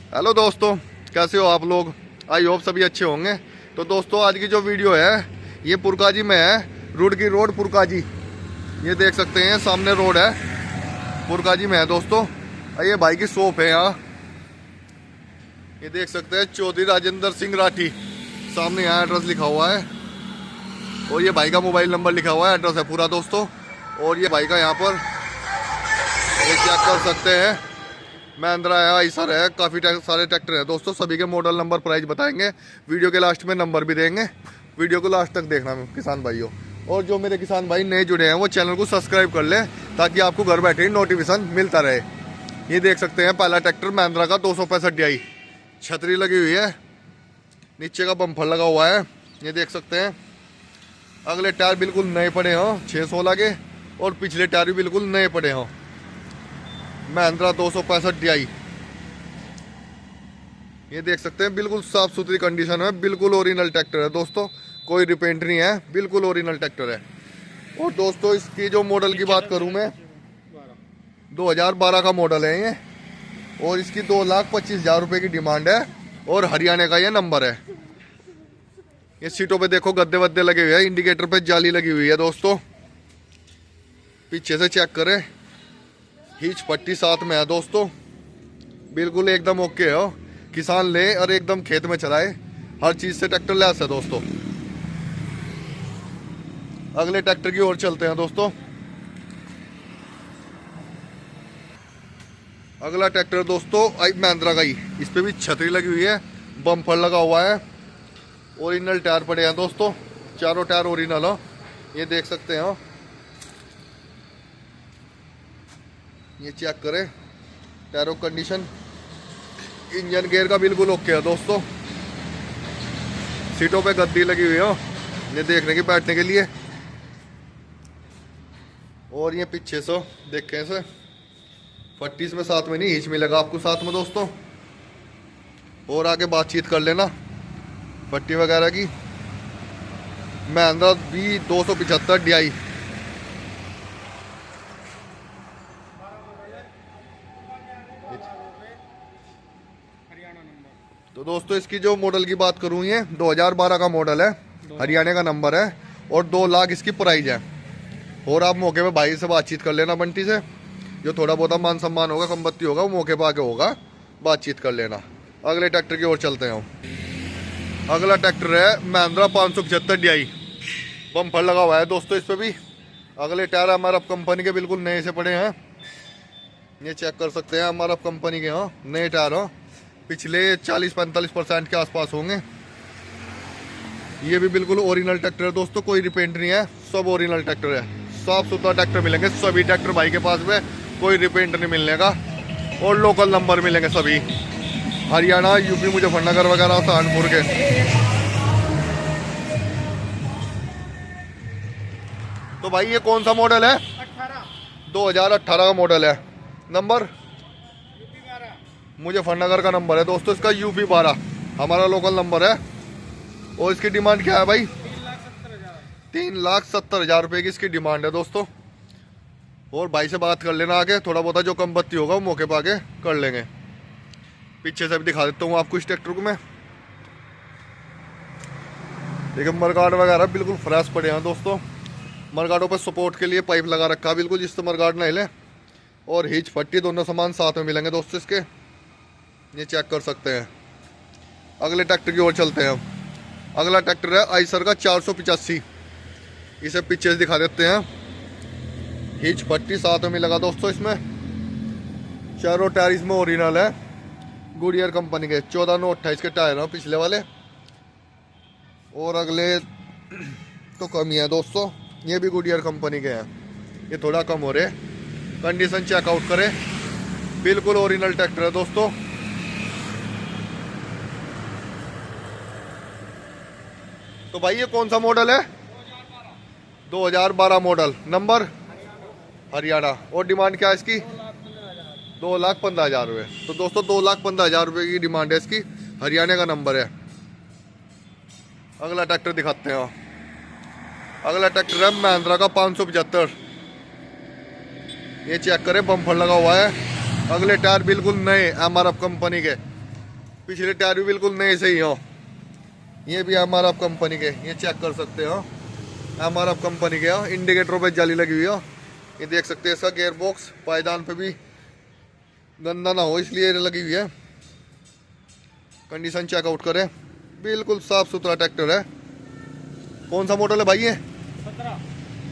Hello दोस्तों, कैसे हो आप लोग। आई होप सभी अच्छे होंगे। तो दोस्तों आज की जो वीडियो है ये पुरकाजी में है। रुड़की रोड पुरकाजी, ये देख सकते हैं सामने रोड है, पुरकाजी में है दोस्तों। ये भाई की शॉप है यहाँ, ये देख सकते हैं चौधरी राजेंद्र सिंह राठी। सामने यहाँ एड्रेस लिखा हुआ है और ये भाई का मोबाइल नंबर लिखा हुआ है, एड्रेस है पूरा दोस्तों। और ये भाई का यहाँ पर ये चेक कर सकते हैं, महिंद्रा है, आइसर है, काफ़ी सारे ट्रैक्टर हैं दोस्तों। सभी के मॉडल नंबर प्राइस बताएंगे, वीडियो के लास्ट में नंबर भी देंगे। वीडियो को लास्ट तक देखना किसान भाइयों। और जो मेरे किसान भाई नए जुड़े हैं वो चैनल को सब्सक्राइब कर लें ताकि आपको घर बैठे ही नोटिफिकेशन मिलता रहे। ये देख सकते हैं पहला ट्रैक्टर महिंद्रा का 265 DI, छतरी लगी हुई है, नीचे का बम्फर लगा हुआ है, ये देख सकते हैं। अगले टायर बिल्कुल नए पड़े हों 616 के, और पिछले टायर भी बिल्कुल नए पड़े हों। महिंद्रा 265 DI, ये देख सकते हैं बिल्कुल साफ सुथरी कंडीशन है, बिल्कुल ओरिजिनल ट्रैक्टर है दोस्तों, कोई रिपेंट नहीं है, बिल्कुल ओरिजिनल ट्रैक्टर है। और दोस्तों इसकी जो मॉडल की बात करूं मैं, 2012 का मॉडल है ये, और इसकी 2,25,000 रुपये की डिमांड है, और हरियाणा का ये नंबर है। ये सीटों पे देखो गद्दे वद्दे लगे हुए हैं, इंडिकेटर पे जाली लगी हुई है दोस्तों। पीछे से चेक करें, हीच पट्टी साथ में है दोस्तों, बिल्कुल एकदम ओके है। किसान ले और एकदम खेत में चलाए, हर चीज से ट्रैक्टर लैस है दोस्तों। अगले ट्रैक्टर की ओर चलते हैं दोस्तों। अगला ट्रैक्टर दोस्तों महिंद्रा का ही, इस पे भी छतरी लगी हुई है, बम्पर लगा हुआ है, ओरिजिनल टायर पड़े हैं दोस्तों, चारों टायर ओरिजिनल हो, ये देख सकते हो। ये चेक करें टायरों कंडीशन, इंजन गेयर का बिल्कुल ओके है दोस्तों। सीटों पे गद्दी लगी हुई हो, ये देखने की बैठने के लिए। और ये पीछे से देखें से फट्टी में साथ में नहीं, हिच मिलेगा आपको साथ में दोस्तों। और आगे बातचीत कर लेना पट्टी वगैरह की। महिंद्रा भी 275 DI, तो दोस्तों इसकी जो मॉडल की बात करूँ ये 2012 का मॉडल है, हरियाणा का नंबर है, और 2 लाख इसकी प्राइस है। और आप मौके पे भाई से बातचीत कर लेना, बंटी से, जो थोड़ा बहुत मान सम्मान होगा, कम बत्ती होगा, वो मौके पे आके होगा, बातचीत कर लेना। अगले ट्रैक्टर की ओर चलते हैं। अगला ट्रैक्टर है महिंद्रा 575 DI, बम्पर लगा हुआ है दोस्तों इस पर भी। अगले टायर हमारा कंपनी के बिल्कुल नए से पड़े हैं, ये चेक कर सकते हैं, हमारा कंपनी के हाँ नए टायर हो, पिछले 40-45% के आसपास होंगे। ये भी बिल्कुल ओरिजिनल ट्रैक्टर है दोस्तों, कोई रिपेंट नहीं है, सब ओरिजिनल ट्रैक्टर है, साफ सुथरा ट्रैक्टर मिलेंगे सभी ट्रैक्टर भाई के पास में, कोई रिपेंट नहीं मिलने का। और लोकल नंबर मिलेंगे सभी, हरियाणा, यूपी, मुजफ्फरनगर वगैरह, सहारनपुर के। तो भाई ये कौन सा मॉडल है? 2018 का मॉडल है, नंबर मुजफ्फरनगर का नंबर है दोस्तों, इसका UP 12 हमारा लोकल नंबर है। और इसकी डिमांड क्या है भाई? 3,70,000 रुपये की इसकी डिमांड है दोस्तों। और भाई से बात कर लेना आगे, थोड़ा बहुत जो कम बत्ती होगा वो मौके पर आके कर लेंगे। पीछे से भी दिखा देता हूँ आपको इस ट्रैक्टर को मैं। देखिए मरगाड वगैरह बिल्कुल फ्रेश पड़े हैं दोस्तों, मरगाडों पर सपोर्ट के लिए पाइप लगा रखा है बिल्कुल, जिससे मरगाड ना हिले। और हिच फट्टी दोनों सामान साथ में मिलेंगे दोस्तों इसके, ये चेक कर सकते हैं। अगले ट्रैक्टर की ओर चलते हैं। अगला ट्रैक्टर है आइसर का 485, इसे पीछे से दिखा देते हैं। हिच फट्टी साथ में लगा दोस्तों इसमें, चारों टायर इसमें ओरिजिनल है, गुडियर कंपनी के 14/9/28 के टायर हैं पिछले वाले। और अगले तो कम ही है दोस्तों, ये भी गुडियर कंपनी के हैं, ये थोड़ा कम हो रहे। कंडीशन चेकआउट करें, बिल्कुल ओरिजिनल ट्रैक्टर है दोस्तों। तो भाई ये कौन सा मॉडल है? 2012 मॉडल, नंबर हरियाणा। और डिमांड क्या है इसकी? 2,15,000 रुपये। तो दोस्तों 2,15,000 रुपये की डिमांड है इसकी, हरियाणा का नंबर है। अगला ट्रैक्टर दिखाते हैं। अगला ट्रैक्टर है महिंद्रा का 575, ये चेक करें, बम्पर लगा हुआ है, अगले टायर बिल्कुल नए MRF कंपनी के, पिछले टायर भी बिल्कुल नए से ही हो। ये भी MRF कंपनी के, ये चेक कर सकते हो, MRF कंपनी के हो। इंडिकेटरों पे जाली लगी हुई हो, ये देख सकते हैं। इसका गियर बॉक्स पायदान पे भी गंदा ना हो इसलिए लगी हुई है। कंडीशन चेकआउट करें, बिल्कुल साफ सुथरा ट्रैक्टर है। कौन सा मॉडल है भाई ये?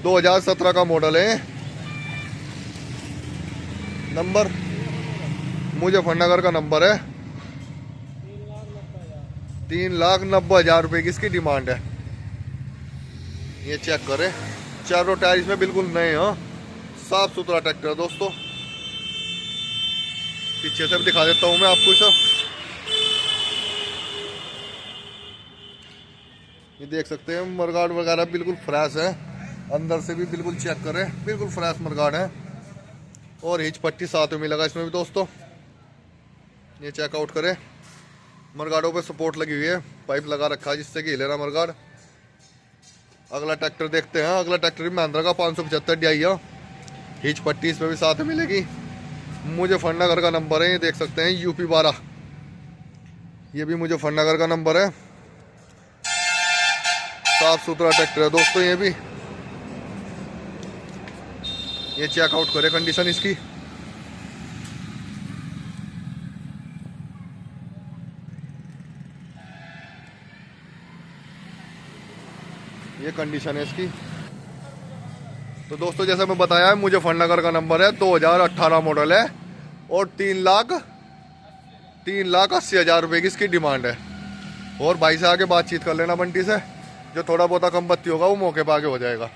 2017 का मॉडल है। नंबर मुजफ्फरनगर का नंबर है। 3,90,000 रुपये की इसकी डिमांड है। ये चेक करें, चारों टायर इसमें बिल्कुल नए हो, साफ सुथरा ट्रैक्टर है दोस्तों। पीछे से भी दिखा देता हूँ मैं आपको इसे। ये देख सकते हैं, मरगाड़ वगैरह बिल्कुल फ्रेश है। अंदर से भी बिल्कुल चेक करें, बिल्कुल फ्रेश मरगाड़ है। और हिच पट्टी साथ में मिलेगा इसमें भी दोस्तों। ये चेकआउट करें, मरगाड़ों पे सपोर्ट लगी हुई है, पाइप लगा रखा है जिससे कि हिले ना मरगाड़। अगला ट्रैक्टर देखते हैं। अगला ट्रैक्टर भी महिंद्रा का 575 DI है। हिच पट्टी इसमें भी साथ में मिलेगी। मुजफ्फरनगर का नंबर है, ये देख सकते हैं, UP 12। ये भी मुजफ्फरनगर का नंबर है। साफ सुथरा ट्रैक्टर है दोस्तों ये भी। ये चेकआउट करें कंडीशन इसकी। ये कंडीशन है इसकी। तो दोस्तों जैसा मैं बताया, मुजफ्फरनगर का नंबर है, 2018 मॉडल है और 3,80,000 रुपये की इसकी डिमांड है। और भाई से आगे बातचीत कर लेना बंटी से, जो थोड़ा बहुत कम बत्ती होगा वो मौके पर आगे हो जाएगा।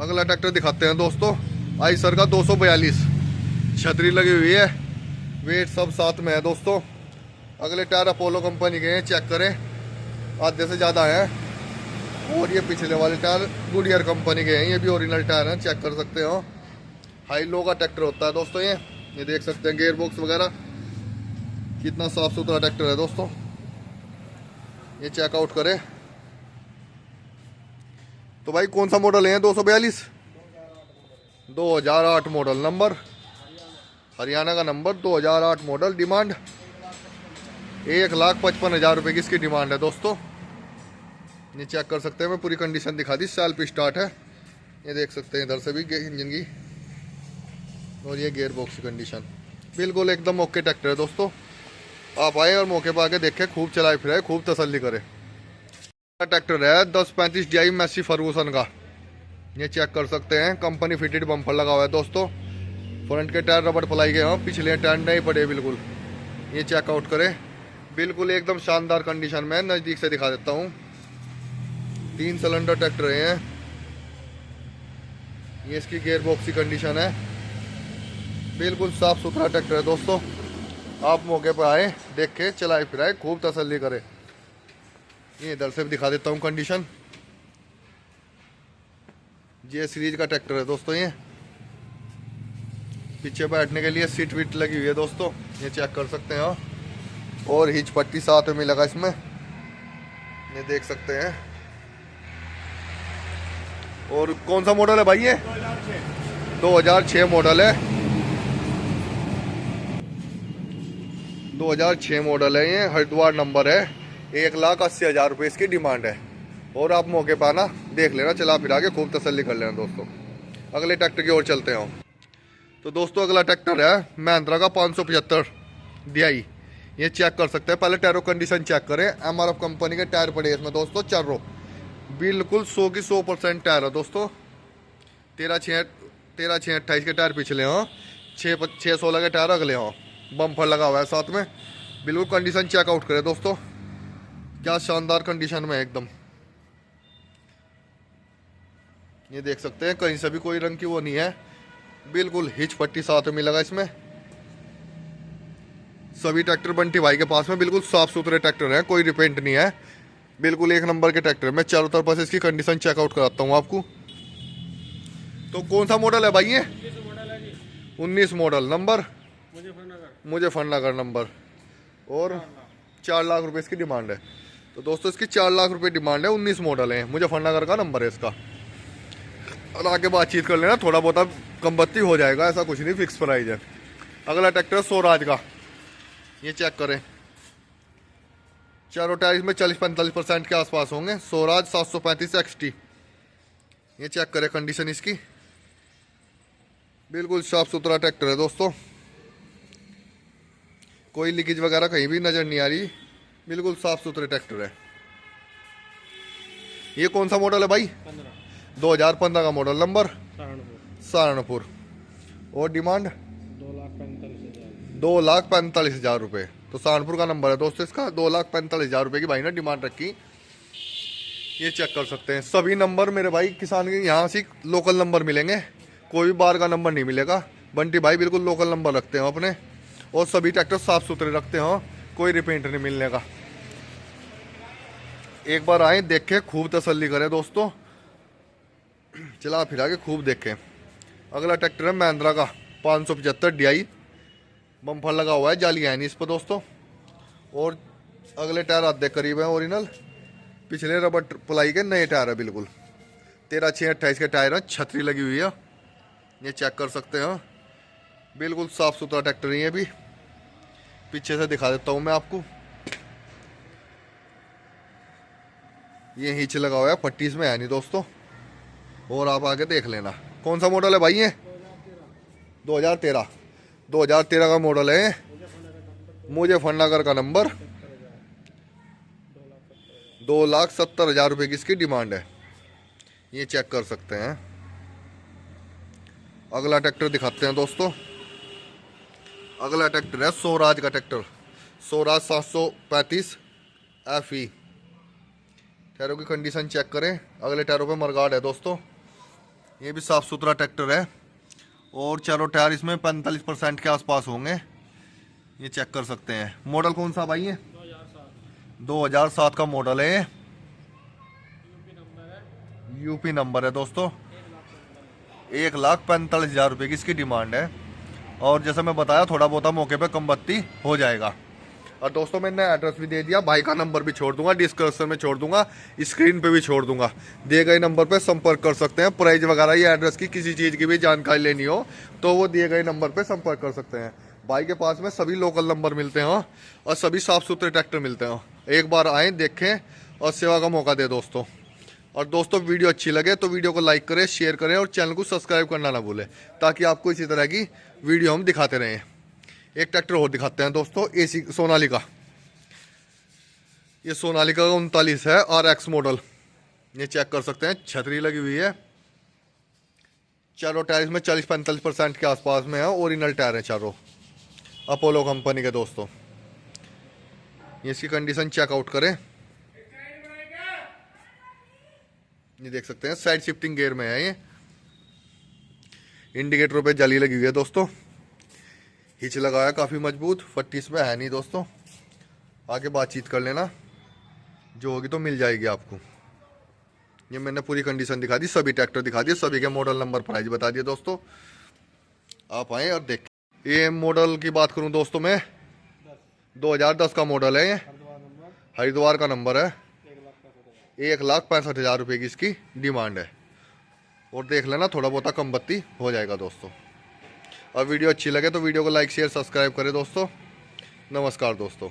अगला ट्रैक्टर दिखाते हैं दोस्तों, आइसर का 242। छतरी लगी हुई है, वेट सब साथ में है दोस्तों। अगले टायर अपोलो कंपनी के हैं, चेक करें, आधे से ज़्यादा है। और ये पिछले वाले टायर गुडियर कंपनी के हैं, ये भी ओरिजिनल टायर हैं, चेक कर सकते हो। हाई लो का ट्रैक्टर होता है दोस्तों ये देख सकते हैं। गियर बॉक्स वगैरह कितना साफ सुथरा ट्रैक्टर है दोस्तों। ये चेकआउट करें। तो भाई कौन सा मॉडल है? 242 2008 मॉडल, नंबर हरियाणा का नंबर, 2008 मॉडल। डिमांड 1,55,000 रुपये की इसकी डिमांड है दोस्तों। ये चेक कर सकते हैं, मैं पूरी कंडीशन दिखा दी। साल पे स्टार्ट है, ये देख सकते हैं। इधर से भी इंजन की और ये गियर बॉक्स की कंडीशन बिल्कुल एकदम ओके ट्रैक्टर है दोस्तों। आप आए और मौके पर आके देखें, खूब चलाए फिराए, खूब तसल्ली करें। ट्रैक्टर है 1035 DI मैसी फर्गूसन का, ये चेक कर सकते हैं। कंपनी फिटेड बम्पर लगा हुआ है दोस्तों। फ्रंट के टायर रबड़ पलाई गए हैं, पिछले टायर नहीं पड़े बिल्कुल। ये चेकआउट करें, बिल्कुल एकदम शानदार कंडीशन में। नज़दीक से दिखा देता हूँ। 3 सिलेंडर ट्रैक्टर है। ये इसकी गियर बॉक्स की कंडीशन है, बिल्कुल साफ सुथरा ट्रैक्टर है दोस्तों। आप मौके पर आए, देखें, चलाए फिराए, खूब तसल्ली करें। ये इधर से भी दिखा देता हूँ कंडीशन। ये सीरीज का ट्रैक्टर है दोस्तों। ये पीछे बैठने के लिए सीट वीट लगी हुई है दोस्तों, ये चेक कर सकते हैं। और हिच पट्टी साथ में लगा इसमें, ये देख सकते हैं। और कौन सा मॉडल है भाई ये? 2006 मॉडल है। 2006 मॉडल है ये, हरिद्वार नंबर है। 1,80,000 रुपये इसकी डिमांड है। और आप मौके पर आना, देख लेना, चला फिरा के खूब तसल्ली कर लेना दोस्तों। अगले ट्रैक्टर की ओर चलते हैं। तो दोस्तों अगला ट्रैक्टर है महिंद्रा का 575 DI। ये चेक कर सकते हैं। पहले टायरों कंडीशन चेक करें। MRF कंपनी के टायर पड़े इसमें दोस्तों, चारों बिल्कुल 100 की 100% टायर है दोस्तों। 13/6/28 के टायर पिछले हों, 6/16 के टायर अगले हों। बम्पर लगा हुआ है साथ में। बिल्कुल कंडीशन चेकआउट करें दोस्तों, क्या शानदार कंडीशन में एकदम। ये देख सकते हैं, कहीं से भी कोई रंग की वो नहीं है, बिल्कुल हिच पट्टी साथ में लगा इसमें। सभी ट्रैक्टर बंटी भाई के पास में बिल्कुल साफ सुथरे ट्रैक्टर हैं, कोई रिपेंट नहीं है, बिल्कुल एक नंबर के ट्रैक्टर। मैं चारों तरफ से इसकी कंडीशन चेकआउट कराता हूँ आपको। तो कौन सा मॉडल है भाई ये? 19 मॉडल, नंबर मुजफ्फरनगर नंबर। और 4 लाख रुपए इसकी डिमांड है। तो दोस्तों इसकी 4 लाख रुपए डिमांड है। 19 मॉडल है, मुजफ्फरनगर का नंबर है इसका। और आके बातचीत कर लेना, थोड़ा बहुत कम बत्ती हो जाएगा, ऐसा कुछ नहीं, फिक्स प्राइस है। अगला ट्रैक्टर स्वराज का, ये चेक करें, चारों टायर में 40-45% के आसपास होंगे। स्वराज 735 XT। ये चेक करें कंडीशन इसकी, बिल्कुल साफ सुथरा ट्रैक्टर है दोस्तों, कोई लीकेज वगैरह कहीं भी नज़र नहीं आ रही, बिल्कुल साफ सुथरे ट्रैक्टर है। ये कौन सा मॉडल है भाई? 2015 का मॉडल, नंबर सहारनपुर। और डिमांड 2,45,000 रुपये। तो सहारनपुर का नंबर है दोस्तों इसका, 2,45,000 रुपये की भाई ने डिमांड रखी। ये चेक कर सकते हैं, सभी नंबर मेरे भाई किसान के यहाँ से लोकल नंबर मिलेंगे, कोई भी बाहर का नंबर नहीं मिलेगा। बंटी भाई बिल्कुल लोकल नंबर रखते हैं अपने, और सभी ट्रैक्टर साफ सुथरे रखते हैं, कोई रिपेंट नहीं मिलने का। एक बार आए, देखें, खूब तसल्ली करें दोस्तों, चला फिरा के खूब देखें। अगला ट्रैक्टर है महिंद्रा का 575 DI, बम्फर लगा हुआ है, जाली है नहीं इस पर दोस्तों। और अगले टायर आधे करीब है ओरिजिनल, पिछले रबर प्लाई के नए टायर है बिल्कुल। 13/6/28 के टायर है, छतरी लगी हुई है, ये चेक कर सकते हैं। बिल्कुल साफ सुथरा ट्रैक्टर है ये भी। पीछे से दिखा देता हूँ मैं आपको, ये हिच लगा हुआ है, पट्टी इसमें है नहीं दोस्तों। और आप आगे देख लेना। कौन सा मॉडल है भाई ये? 2013 का मॉडल है, मुजफ्फरनगर का नंबर। 2,70,000 रुपये की इसकी डिमांड है, ये चेक कर सकते हैं। अगला ट्रैक्टर दिखाते हैं दोस्तों। अगला ट्रैक्टर है स्वराज का ट्रैक्टर, स्वराज 735 FE। टायरों की कंडीशन चेक करें, अगले टायरों पे मरगाड है दोस्तों। ये भी साफ सुथरा ट्रैक्टर है, और चारों टायर इसमें 45% के आसपास होंगे, ये चेक कर सकते हैं। मॉडल कौन सा भाई है? 2007 का मॉडल है, यूपी नंबर है दोस्तों। 1,45,000 रुपये की इसकी डिमांड है, और जैसा मैं बताया थोड़ा बहुत मौके पे कम बत्ती हो जाएगा। और दोस्तों मैंने एड्रेस भी दे दिया, भाई का नंबर भी छोड़ दूंगा, डिस्क्रिप्शन में छोड़ दूंगा, स्क्रीन पे भी छोड़ दूंगा, दिए गए नंबर पे संपर्क कर सकते हैं। प्राइस वगैरह या एड्रेस की किसी चीज़ की भी जानकारी लेनी हो तो वो दिए गए नंबर पे संपर्क कर सकते हैं। भाई के पास में सभी लोकल नंबर मिलते हैं, और सभी साफ़ सुथरे ट्रैक्टर मिलते हैं। एक बार आएँ, देखें, और सेवा का मौका दे दोस्तों। और दोस्तों वीडियो अच्छी लगे तो वीडियो को लाइक करें, शेयर करें, और चैनल को सब्सक्राइब करना ना भूलें, ताकि आपको इसी तरह की वीडियो हम दिखाते रहें। एक ट्रैक्टर और दिखाते हैं दोस्तों, AC सोनालिका। ये सोनालिका का 39 है, RX मॉडल। ये चेक कर सकते हैं, छतरी लगी हुई है, चारों टायर में 40-45% के आसपास में है, ओरिजिनल टायर है चारों, अपोलो कंपनी के दोस्तों। ये इसकी कंडीशन चेकआउट करें, ये देख सकते हैं, साइड शिफ्टिंग गियर में है ये। इंडिकेटरों पे जाली लगी हुई है दोस्तों, हिच लगाया काफ़ी मजबूत, फट्टी इसमें है नहीं दोस्तों। आगे बातचीत कर लेना, जो होगी तो मिल जाएगी आपको। ये मैंने पूरी कंडीशन दिखा दी, सभी ट्रैक्टर दिखा दिए, सभी के मॉडल नंबर प्राइस बता दिए दोस्तों। आप आएँ और देखें। ये मॉडल की बात करूं दोस्तों मैं, 2010 का मॉडल है, ये हरिद्वार का नंबर है। 1,65,000 रुपये की इसकी डिमांड है, और देख लेना थोड़ा बहुत कम बत्ती हो जाएगा दोस्तों। और वीडियो अच्छी लगे तो वीडियो को लाइक शेयर सब्सक्राइब करें दोस्तों। नमस्कार दोस्तों।